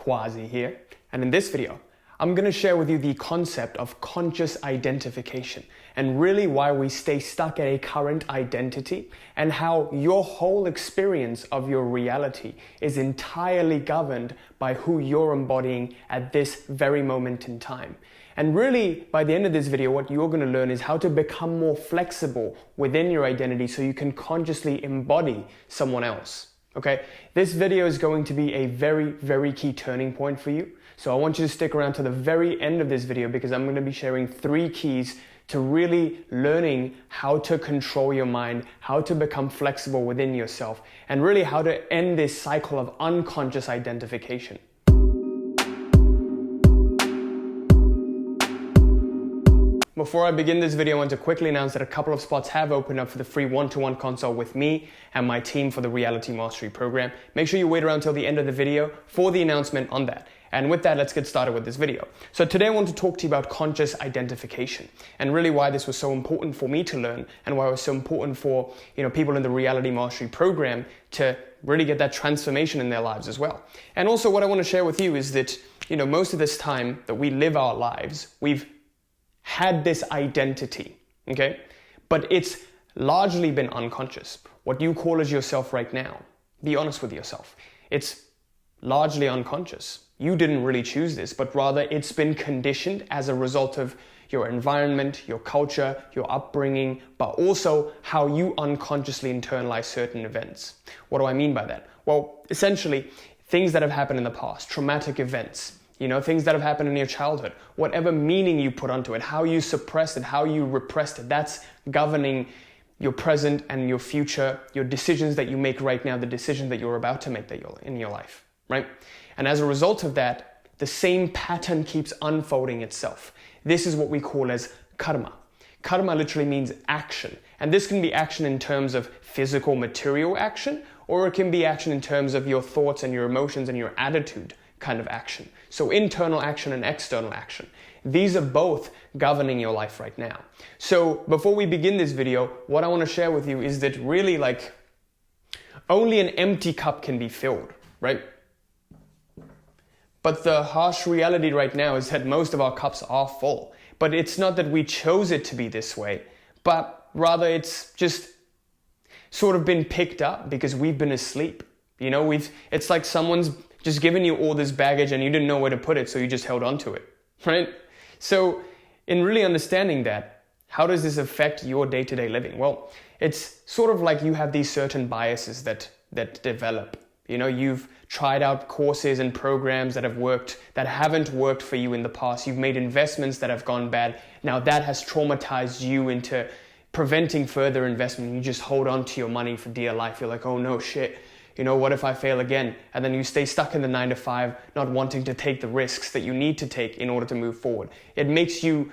Quasi here, and in this video, I'm going to share with you the concept of conscious identification and really why we stay stuck at a current identity and how your whole experience of your reality is entirely governed by who you're embodying at this very moment in time. And really, by the end of this video, what you're going to learn is how to become more flexible within your identity so you can consciously embody someone else. Okay, this video is going to be a very, very key turning point for you. So I want you to stick around to the very end of this video because I'm going to be sharing 3 keys to really learning how to control your mind, how to become flexible within yourself, and really how to end this cycle of unconscious identification. Before I begin this video, I want to quickly announce that a couple of spots have opened up for the free one-to-one consult with me and my team for the Reality Mastery program. Make sure you wait around till the end of the video for the announcement on that. And with that, let's get started with this video. So today I want to talk to you about conscious identification and really why this was so important for me to learn and why it was so important for people in the Reality Mastery program to really get that transformation in their lives as well. And also what I want to share with you is that most of this time that we live our lives, we've had this identity, okay? But it's largely been unconscious. What you call as yourself right now, be honest with yourself. It's largely unconscious. You didn't really choose this, but rather it's been conditioned as a result of your environment, your culture, your upbringing, but also how you unconsciously internalize certain events. What do I mean by that? Well, essentially, things that have happened in the past, traumatic events, things that have happened in your childhood, whatever meaning you put onto it, how you suppressed it, how you repressed it, that's governing your present and your future, your decisions that you make right now, the decisions that you're about to make in your life, right? And as a result of that, the same pattern keeps unfolding itself. This is what we call as karma. Karma literally means action. And this can be action in terms of physical, material action, or it can be action in terms of your thoughts and your emotions and your attitude kind of action. So internal action and external action. These are both governing your life right now. So before we begin this video, what I want to share with you is that really only an empty cup can be filled, right? But the harsh reality right now is that most of our cups are full. But it's not that we chose it to be this way, but rather it's just sort of been picked up because we've been asleep. It's like someone's just given you all this baggage and you didn't know where to put it, so you just held on to it, right? So in really understanding that, how does this affect your day-to-day living? Well, it's sort of like you have these certain biases that develop. You've tried out courses and programs that haven't worked for you in the past. You've made investments that have gone bad. Now that has traumatized you into preventing further investment. You just hold on to your money for dear life. You're like, oh no, shit. What if I fail again? And then you stay stuck in the 9 to 5, not wanting to take the risks that you need to take in order to move forward. It makes you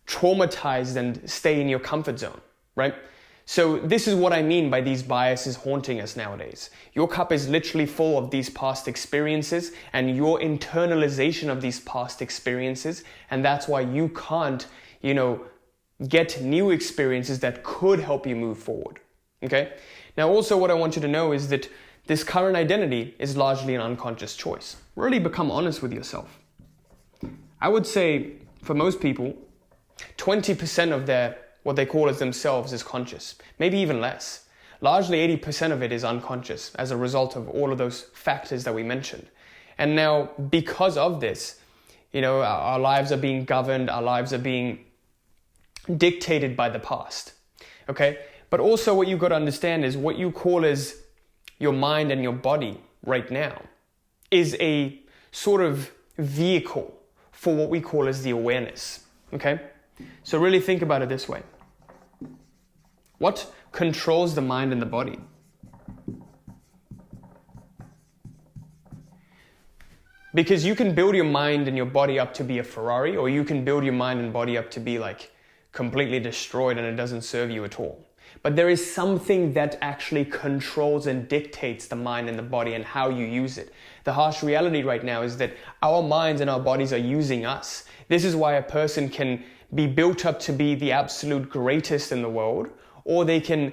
traumatized and stay in your comfort zone, right? So this is what I mean by these biases haunting us nowadays. Your cup is literally full of these past experiences and your internalization of these past experiences. And that's why you can't, get new experiences that could help you move forward. Okay? Now also what I want you to know is that this current identity is largely an unconscious choice. Really become honest with yourself. I would say for most people, 20% of what they call as themselves is conscious, maybe even less. Largely 80% of it is unconscious as a result of all of those factors that we mentioned. And now because of this, our lives are being governed, our lives are being dictated by the past, okay? But also what you've got to understand is what you call as your mind and your body right now is a sort of vehicle for what we call as the awareness, okay? So really think about it this way. What controls the mind and the body? Because you can build your mind and your body up to be a Ferrari, or you can build your mind and body up to be completely destroyed and it doesn't serve you at all. But there is something that actually controls and dictates the mind and the body and how you use it. The harsh reality right now is that our minds and our bodies are using us. This is why a person can be built up to be the absolute greatest in the world, or they can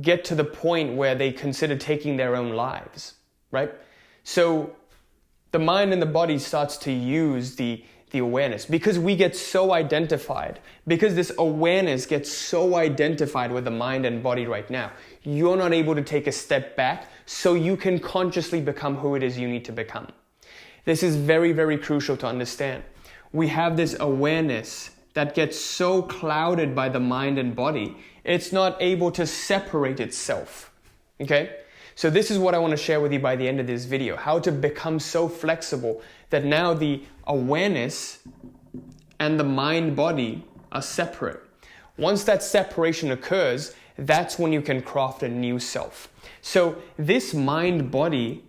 get to the point where they consider taking their own lives, right? So the mind and the body starts to use the awareness, because we get so identified, because this awareness gets so identified with the mind and body right now. You're not able to take a step back so you can consciously become who it is you need to become. This is very, very crucial to understand. We have this awareness that gets so clouded by the mind and body, it's not able to separate itself. Okay? So this is what I want to share with you by the end of this video, how to become so flexible that now the awareness and the mind-body are separate. Once that separation occurs, that's when you can craft a new self. So this mind-body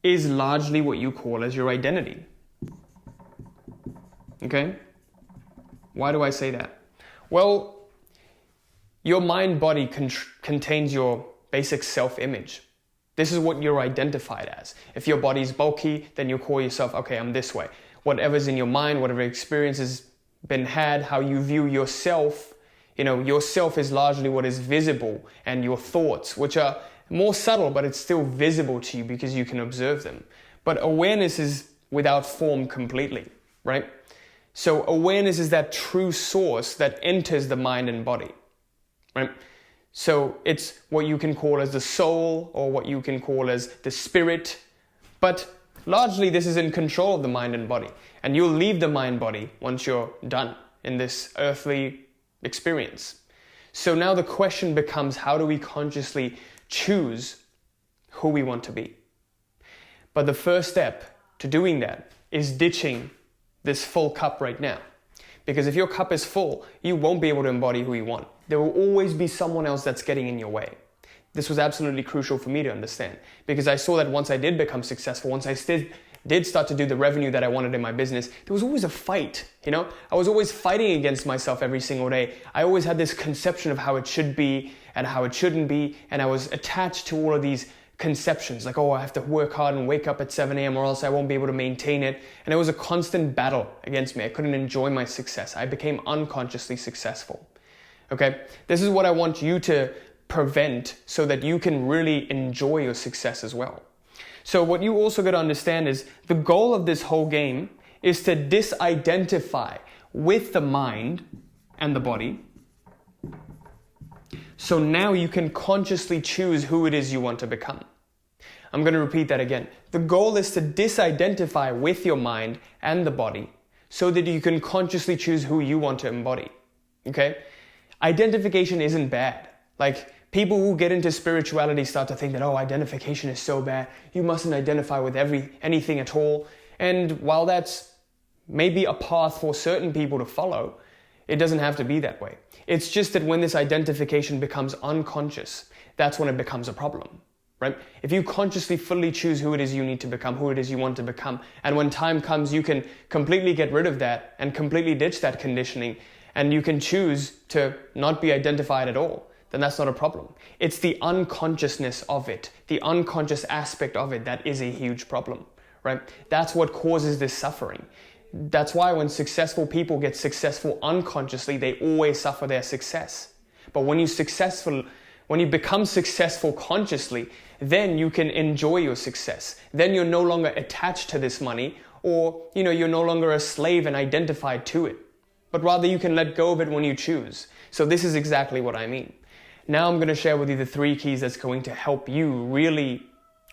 is largely what you call as your identity. Okay? Why do I say that? Well, your mind-body contains your basic self-image. This is what you're identified as. If your body's bulky, then you call yourself, okay, I'm this way. Whatever's in your mind, whatever experience has been had, how you view yourself, yourself is largely what is visible, and your thoughts, which are more subtle, but it's still visible to you because you can observe them. But awareness is without form completely, right? So awareness is that true source that enters the mind and body, right? So it's what you can call as the soul, or what you can call as the spirit. But largely this is in control of the mind and body. And you'll leave the mind body once you're done in this earthly experience. So now the question becomes, how do we consciously choose who we want to be? But the first step to doing that is ditching this full cup right now. Because if your cup is full, you won't be able to embody who you want. There will always be someone else that's getting in your way. This was absolutely crucial for me to understand, because I saw that once I did become successful, once I did start to do the revenue that I wanted in my business, there was always a fight, I was always fighting against myself every single day. I always had this conception of how it should be and how it shouldn't be, and I was attached to all of these conceptions, like, I have to work hard and wake up at 7 a.m. or else I won't be able to maintain it. And it was a constant battle against me. I couldn't enjoy my success. I became unconsciously successful. Okay? This is what I want you to prevent so that you can really enjoy your success as well. So what you also got to understand is the goal of this whole game is to disidentify with the mind and the body. So now you can consciously choose who it is you want to become. I'm going to repeat that again. The goal is to disidentify with your mind and the body so that you can consciously choose who you want to embody. Okay? Identification isn't bad. Like, people who get into spirituality start to think that, identification is so bad. You mustn't identify with anything at all. And while that's maybe a path for certain people to follow, it doesn't have to be that way. It's just that when this identification becomes unconscious, that's when it becomes a problem, right? If you consciously fully choose who it is you need to become, who it is you want to become, and when time comes, you can completely get rid of that and completely ditch that conditioning, and you can choose to not be identified at all, then that's not a problem. It's the unconsciousness of it, the unconscious aspect of it that is a huge problem, right? That's what causes this suffering. That's why when successful people get successful unconsciously, they always suffer their success. But when you become successful consciously, then you can enjoy your success. Then you're no longer attached to this money, or you're no longer a slave and identified to it. But rather you can let go of it when you choose. So this is exactly what I mean. Now I'm going to share with you the 3 keys that's going to help you really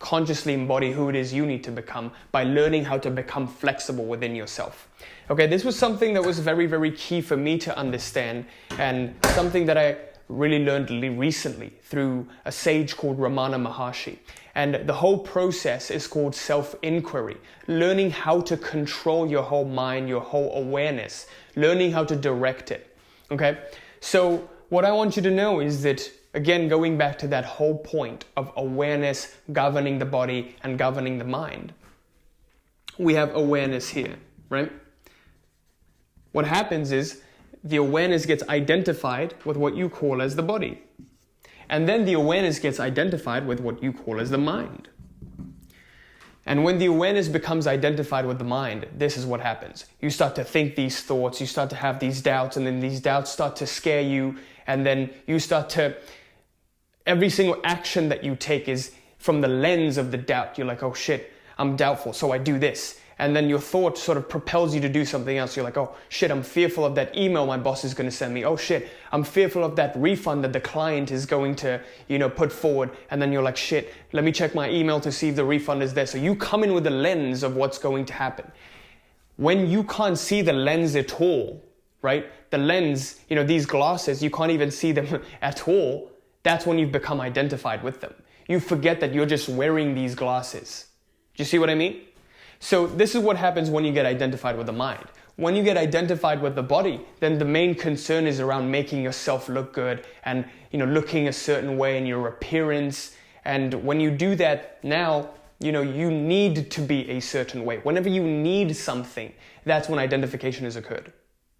consciously embody who it is you need to become by learning how to become flexible within yourself. Okay, this was something that was very, very key for me to understand, and something that I really learned recently through a sage called Ramana Maharshi. And the whole process is called self-inquiry, learning how to control your whole mind, your whole awareness, learning how to direct it. Okay, so what I want you to know is that, again, going back to that whole point of awareness governing the body and governing the mind, we have awareness here, right? What happens is the awareness gets identified with what you call as the body. And then the awareness gets identified with what you call as the mind. And when the awareness becomes identified with the mind, this is what happens. You start to think these thoughts, you start to have these doubts, and then these doubts start to scare you, and then you start to... Every single action that you take is from the lens of the doubt. You're like, oh shit, I'm doubtful, so I do this. And then your thought sort of propels you to do something else. You're like, oh shit, I'm fearful of that email my boss is going to send me. Oh shit, I'm fearful of that refund that the client is going to, put forward. And then you're like, shit, let me check my email to see if the refund is there. So you come in with a lens of what's going to happen. When you can't see the lens at all, right? The lens, these glasses, you can't even see them at all. That's when you've become identified with them. You forget that you're just wearing these glasses. Do you see what I mean? So this is what happens when you get identified with the mind. When you get identified with the body, then the main concern is around making yourself look good and, looking a certain way in your appearance. And when you do that now, you need to be a certain way. Whenever you need something, that's when identification has occurred.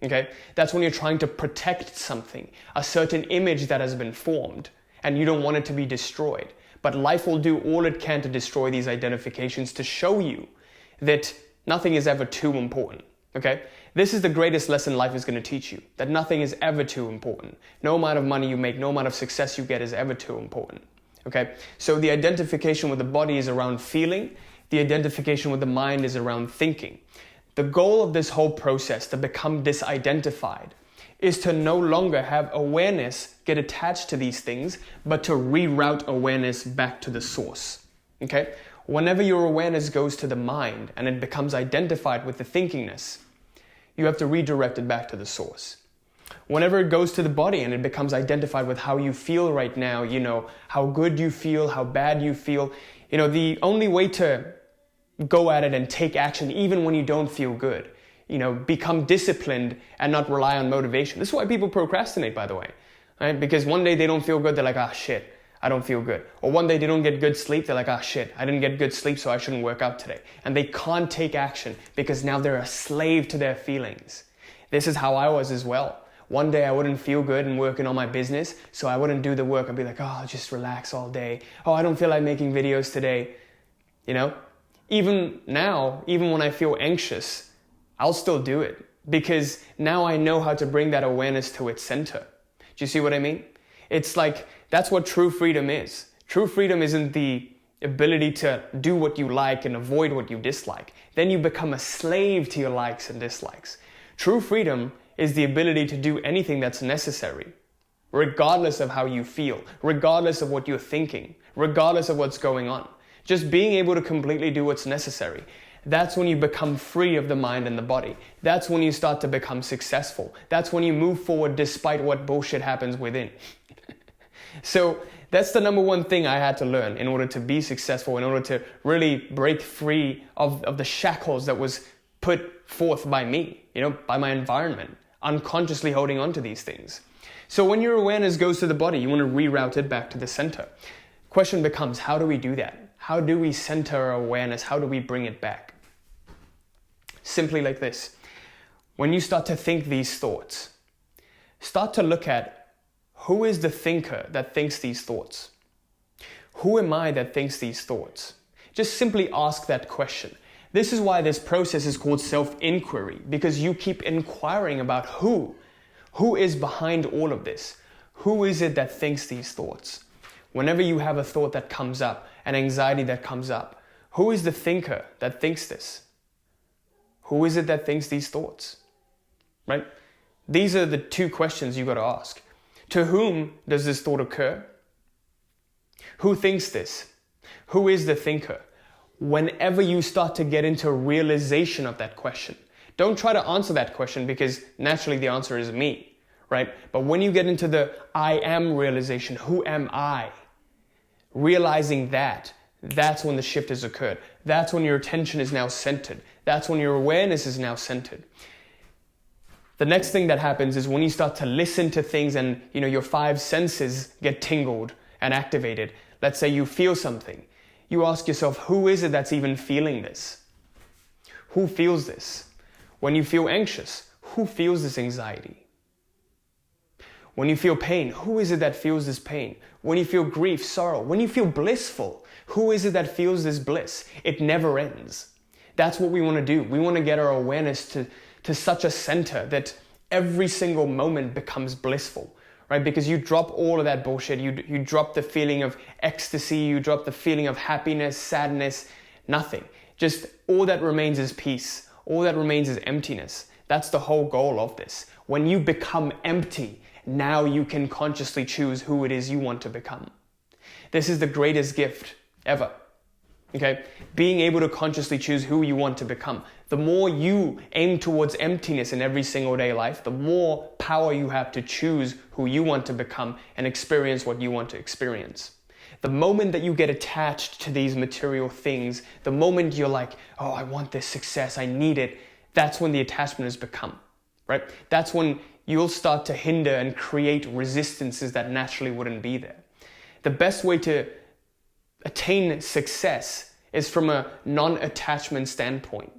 Okay? That's when you're trying to protect something, a certain image that has been formed, and you don't want it to be destroyed. But life will do all it can to destroy these identifications to show you that nothing is ever too important, okay? This is the greatest lesson life is going to teach you, that nothing is ever too important. No amount of money you make, no amount of success you get is ever too important, okay? So the identification with the body is around feeling. The identification with the mind is around thinking. The goal of this whole process to become disidentified is to no longer have awareness get attached to these things, but to reroute awareness back to the source, okay? Whenever your awareness goes to the mind and it becomes identified with the thinkingness, you have to redirect it back to the source. Whenever it goes to the body and it becomes identified with how you feel right now, how good you feel, how bad you feel, the only way to go at it and take action even when you don't feel good, become disciplined and not rely on motivation. This is why people procrastinate, by the way, right? Because one day they don't feel good, they're like, ah, shit, I don't feel good. Or one day they don't get good sleep, they're like, ah, shit, I didn't get good sleep, so I shouldn't work out today. And they can't take action because now they're a slave to their feelings. This is how I was as well. One day I wouldn't feel good and working on my business, so I wouldn't do the work. I'd be like, oh, I'll just relax all day. Oh, I don't feel like making videos today. Even now, even when I feel anxious, I'll still do it because now I know how to bring that awareness to its center. Do you see what I mean? It's like, that's what true freedom is. True freedom isn't the ability to do what you like and avoid what you dislike. Then you become a slave to your likes and dislikes. True freedom is the ability to do anything that's necessary, regardless of how you feel, regardless of what you're thinking, regardless of what's going on. Just being able to completely do what's necessary. That's when you become free of the mind and the body. That's when you start to become successful. That's when you move forward despite what bullshit happens within. So that's the number one thing I had to learn in order to be successful, in order to really break free of the shackles that was put forth by me, by my environment, unconsciously holding on to these things. So when your awareness goes to the body, you want to reroute it back to the center. Question becomes, how do we do that? How do we center our awareness? How do we bring it back? Simply like this. When you start to think these thoughts, start to look at who is the thinker that thinks these thoughts? Who am I that thinks these thoughts? Just simply ask that question. This is why this process is called self-inquiry, because you keep inquiring about who is behind all of this. Who is it that thinks these thoughts? Whenever you have a thought that comes up, an anxiety that comes up, who is the thinker that thinks this? Who is it that thinks these thoughts? Right? These are the two questions you got to ask. To whom does this thought occur? Who thinks this? Who is the thinker? Whenever you start to get into realization of that question, don't try to answer that question because naturally the answer is me, right? But when you get into the I am realization, who am I? Realizing that's when the shift has occurred. That's when your attention is now centered. That's when your awareness is now centered. The next thing that happens is when you start to listen to things and your five senses get tingled and activated. Let's say you feel something. You ask yourself, who is it that's even feeling this? Who feels this? When you feel anxious, who feels this anxiety? When you feel pain, who is it that feels this pain? When you feel grief, sorrow, when you feel blissful, who is it that feels this bliss? It never ends. That's what we want to do. We want to get our awareness to such a center that every single moment becomes blissful, right? Because you drop all of that bullshit. You drop the feeling of ecstasy. You drop the feeling of happiness, sadness, nothing. Just all that remains is peace. All that remains is emptiness. That's the whole goal of this. When you become empty, now you can consciously choose who it is you want to become. This is the greatest gift ever. Okay? Being able to consciously choose who you want to become. The more you aim towards emptiness in every single day life, the more power you have to choose who you want to become and experience what you want to experience. The moment that you get attached to these material things, the moment you're like, oh, I want this success, I need it, that's when the attachment has become, right? That's when you'll start to hinder and create resistances that naturally wouldn't be there. The best way to attain success is from a non-attachment standpoint,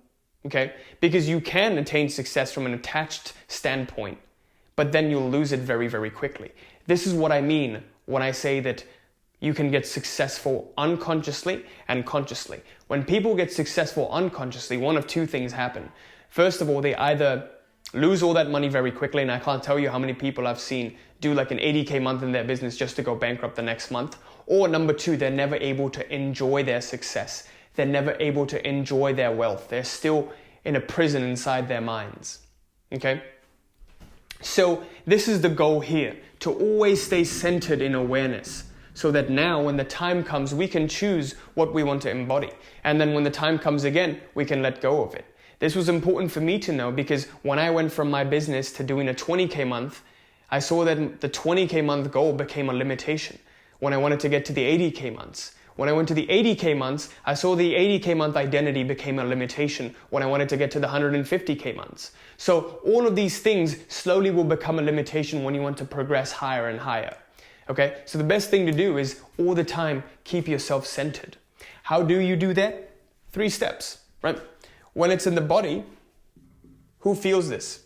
okay? Because you can attain success from an attached standpoint, but then you'll lose it very, very quickly. This is what I mean when I say that you can get successful unconsciously and consciously. When people get successful unconsciously, one of two things happen. First of all, they either lose all that money very quickly, and I can't tell you how many people I've seen do like an 80K month in their business just to go bankrupt the next month. Or number two, they're never able to enjoy their success. They're never able to enjoy their wealth. They're still in a prison inside their minds. Okay? So this is the goal here, to always stay centered in awareness, so that now when the time comes, we can choose what we want to embody. And then when the time comes again, we can let go of it. This was important for me to know because when I went from my business to doing a 20K month, I saw that the 20K month goal became a limitation when I wanted to get to the 80K months. When I went to the 80K months, I saw the 80K month identity became a limitation when I wanted to get to the 150K months. So all of these things slowly will become a limitation when you want to progress higher and higher. Okay, so the best thing to do is all the time keep yourself centered. How do you do that? 3 steps, right? When it's in the body, who feels this?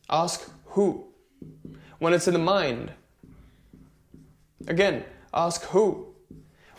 Ask who. When it's in the mind, again, ask who.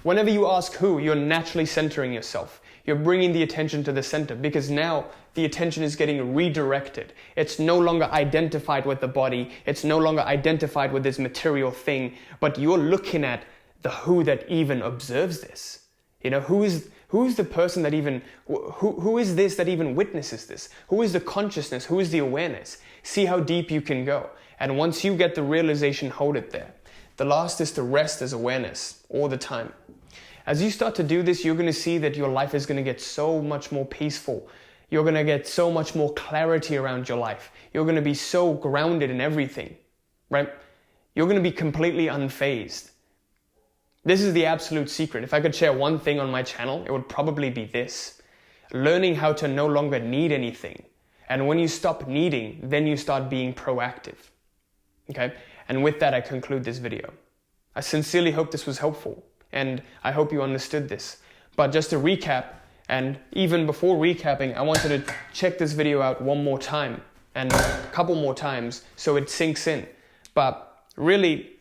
Whenever you ask who, you're naturally centering yourself. You're bringing the attention to the center because now the attention is getting redirected. It's no longer identified with the body. It's no longer identified with this material thing, but you're looking at the who that even observes this. You know, who is the person that even, who is this that even witnesses this? Who is the consciousness? Who is the awareness? See how deep you can go. And once you get the realization, hold it there. The last is to rest as awareness all the time. As you start to do this, you're going to see that your life is going to get so much more peaceful. You're going to get so much more clarity around your life. You're going to be so grounded in everything, right? You're going to be completely unfazed. This is the absolute secret. If I could share one thing on my channel, it would probably be this. Learning how to no longer need anything. And when you stop needing, then you start being proactive. Okay? And with that, I conclude this video. I sincerely hope this was helpful. And I hope you understood this. But just to recap, and even before recapping, I wanted to check this video out one more time and a couple more times so it sinks in. But really,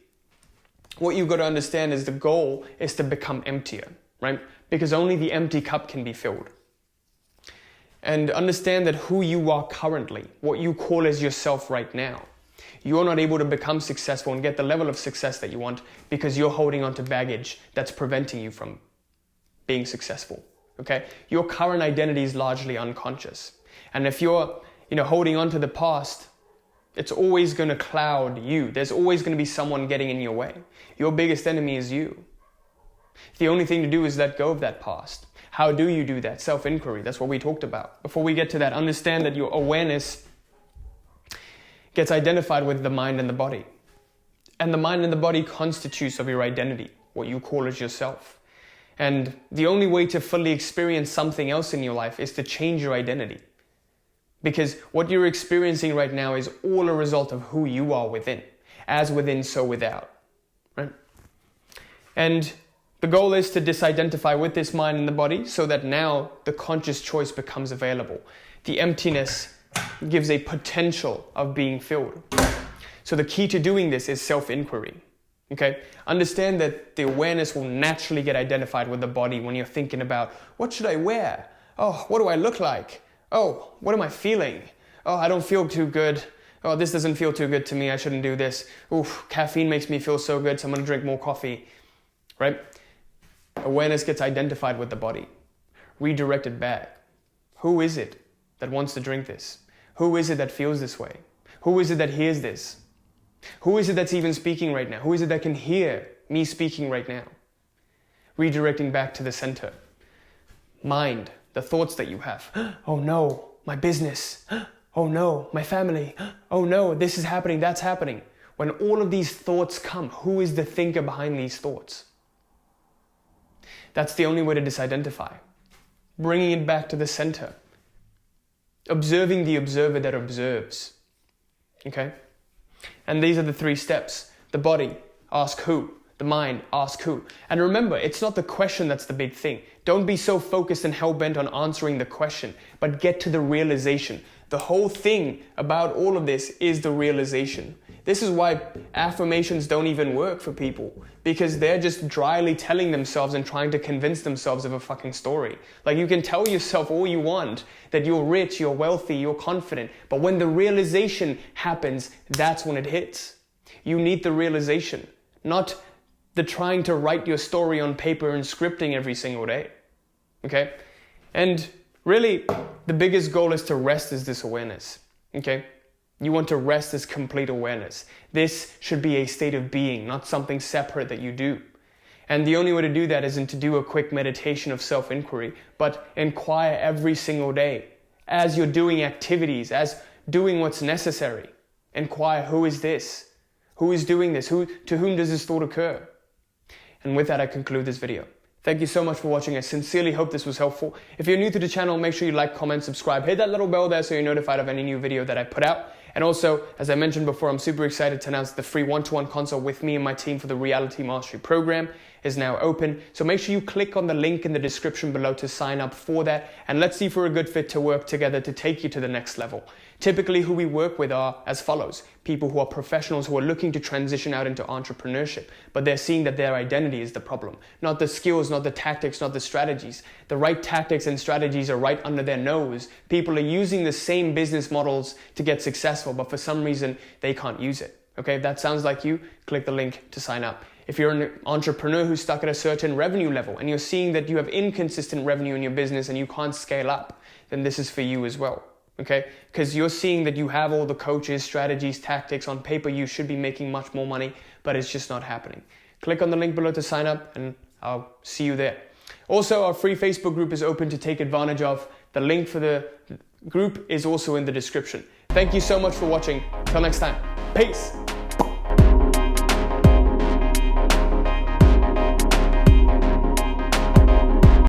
what you've got to understand is the goal is to become emptier, right? Because only the empty cup can be filled. And understand that who you are currently, what you call as yourself right now, you're not able to become successful and get the level of success that you want because you're holding on to baggage that's preventing you from being successful, okay? Your current identity is largely unconscious. And if you're, holding on to the past, it's always going to cloud you. There's always going to be someone getting in your way. Your biggest enemy is you. The only thing to do is let go of that past. How do you do that? Self-inquiry. That's what we talked about. Before we get to that, understand that your awareness gets identified with the mind and the body. And the mind and the body constitutes of your identity, what you call as yourself. And the only way to fully experience something else in your life is to change your identity. Because what you're experiencing right now is all a result of who you are within. As within, so without. Right? And the goal is to disidentify with this mind and the body so that now the conscious choice becomes available. The emptiness gives a potential of being filled. So the key to doing this is self-inquiry. Okay? Understand that the awareness will naturally get identified with the body when you're thinking about, what should I wear? Oh, what do I look like? Oh, what am I feeling? Oh, I don't feel too good. Oh, this doesn't feel too good to me. I shouldn't do this. Oof, caffeine makes me feel so good, so I'm going to drink more coffee. Right? Awareness gets identified with the body. redirect it back. Who is it that wants to drink this? Who is it that feels this way? Who is it that hears this? Who is it that's even speaking right now? Who is it that can hear me speaking right now? Redirecting back to the center. Mind, the thoughts that you have. Oh no, my business. Oh no, my family. Oh no, this is happening, that's happening. When all of these thoughts come, who is the thinker behind these thoughts? That's the only way to disidentify. Bringing it back to the center. Observing the observer that observes. Okay? And these are the 3 steps. The body, ask who. The mind, ask who. And remember, it's not the question that's the big thing. Don't be so focused and hell-bent on answering the question, but get to the realization. The whole thing about all of this is the realization. This is why affirmations don't even work for people, because they're just dryly telling themselves and trying to convince themselves of a fucking story. Like, you can tell yourself all you want, that you're rich, you're wealthy, you're confident, but when the realization happens, that's when it hits. You need the realization, not the trying to write your story on paper and scripting every single day. Okay? And really, the biggest goal is to rest as this awareness. Okay? You want to rest as complete awareness. This should be a state of being, not something separate that you do. And the only way to do that isn't to do a quick meditation of self-inquiry, but inquire every single day. As you're doing activities, as doing what's necessary, inquire, who is this? Who is doing this? To whom does this thought occur? And with that, I conclude this video. Thank you so much for watching. I sincerely hope this was helpful. If you're new to the channel, make sure you like, comment, subscribe. Hit that little bell there so you're notified of any new video that I put out. And also, as I mentioned before, I'm super excited to announce the free one-to-one consult with me and my team for the Reality Mastery Program is now open. So make sure you click on the link in the description below to sign up for that. And let's see if we're a good fit to work together to take you to the next level. Typically, who we work with are as follows. People who are professionals who are looking to transition out into entrepreneurship, but they're seeing that their identity is the problem. Not the skills, not the tactics, not the strategies. The right tactics and strategies are right under their nose. People are using the same business models to get successful, but for some reason, they can't use it. Okay, if that sounds like you, click the link to sign up. If you're an entrepreneur who's stuck at a certain revenue level and you're seeing that you have inconsistent revenue in your business and you can't scale up, then this is for you as well. Okay, because you're seeing that you have all the coaches, strategies, tactics on paper. You should be making much more money, but it's just not happening. Click on the link below to sign up and I'll see you there. Also, our free Facebook group is open to take advantage of. The link for the group is also in the description. Thank you so much for watching. Till next time. Peace.